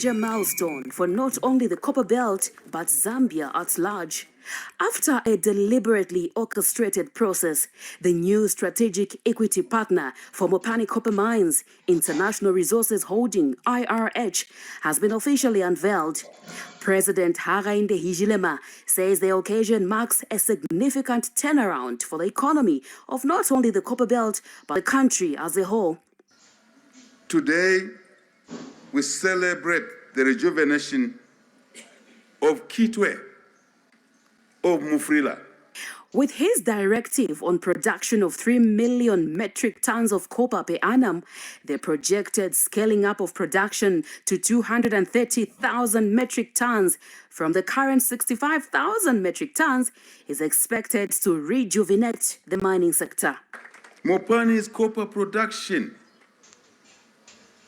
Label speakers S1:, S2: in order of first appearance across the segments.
S1: major milestone for not only the Copper Belt, but Zambia at large. After a deliberately orchestrated process, the new strategic equity partner for Mopani Copper Mines, International Resources Holding, IRH, has been officially unveiled. President Hakainde Hichilema says the occasion marks a significant turnaround for the economy of not only the Copper Belt, but the country as a whole.
S2: Today, we celebrate the rejuvenation of Kitwe, of Mufrila.
S1: With his directive on production of 3 million metric tons of copper per annum, the projected scaling up of production to 230,000 metric tons from the current 65,000 metric tons is expected to rejuvenate the mining sector.
S2: Mopani's copper production,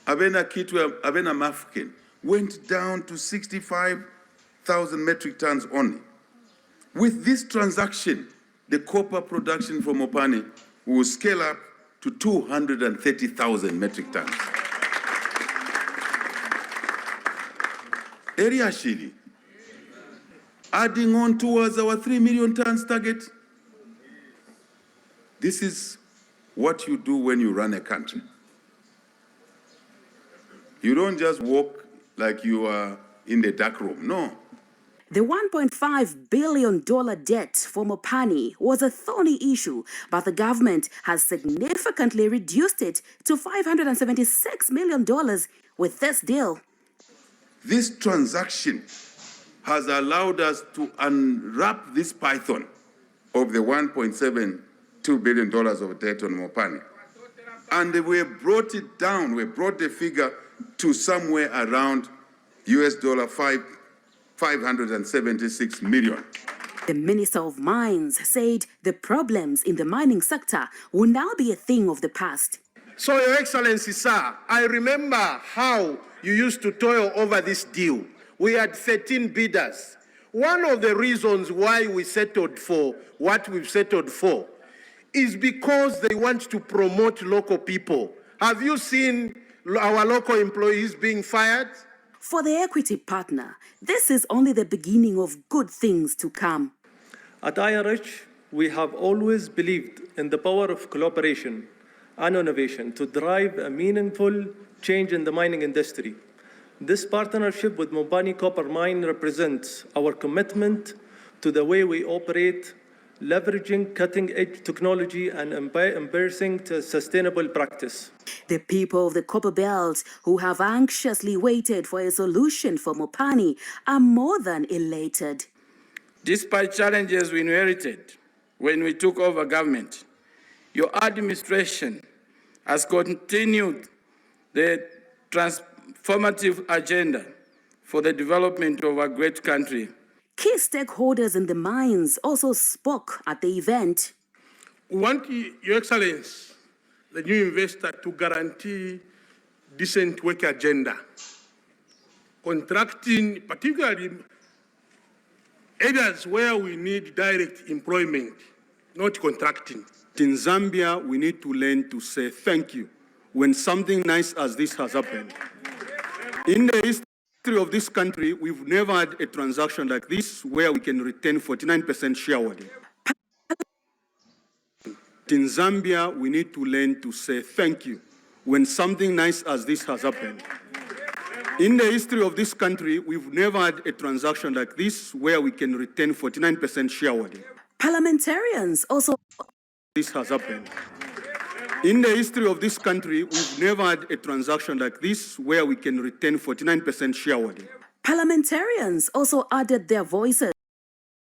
S2: Abena Kitwe, Abena Mafken, went down to 65,000 metric tons only. With this transaction, the copper production from Mopani will scale up to 230,000 metric tons. Area Shiri, adding on towards our 3 million tons target. This is what you do when you run a country. You don't just walk like you are in the dark room, no.
S1: The $1.5 billion debt for Mopani was a thorny issue, but the government has significantly reduced it to $576 million with this deal.
S2: This transaction has allowed us to unwrap this python of the $1.72 billion of debt on Mopani. And we brought it down, we brought the figure to somewhere around $576 million.
S1: The Minister of Mines said the problems in the mining sector will now be a thing of the past.
S3: So, Your Excellency, sir, I remember how you used to toil over this deal. We had 13 bidders. One of the reasons why we settled for what we've settled for is because they want to promote local people. Have you seen our local employees being fired?
S1: For the equity partner, this is only the beginning of good things to come.
S4: At IRH, we have always believed in the power of collaboration and innovation to drive a meaningful change in the mining industry. This partnership with Mopani Copper Mine represents our commitment to the way we operate, leveraging cutting-edge technology and embracing sustainable practice.
S1: The people of the Copper Belt who have anxiously waited for a solution for Mopani are more than elated.
S5: Despite challenges we inherited when we took over government, your administration has continued the transformative agenda for the development of our great country.
S1: Key stakeholders in the mines also spoke at the event.
S3: We want, Your Excellency, the new investor to guarantee decent work agenda. Contracting, particularly areas where we need direct employment, not contracting.
S6: In Zambia, we need to learn to say thank you when something nice as this has happened. In the history of this country, we've never had a transaction like this where we can retain 49% shareholding. In Zambia, we need to learn to say thank you when something nice as this has happened. In the history of this country, we've never had a transaction like this where we can retain 49% shareholding.
S1: Parliamentarians also...
S6: This has happened. In the history of this country, we've never had a transaction like this where we can retain 49% shareholding.
S1: Parliamentarians also added their voices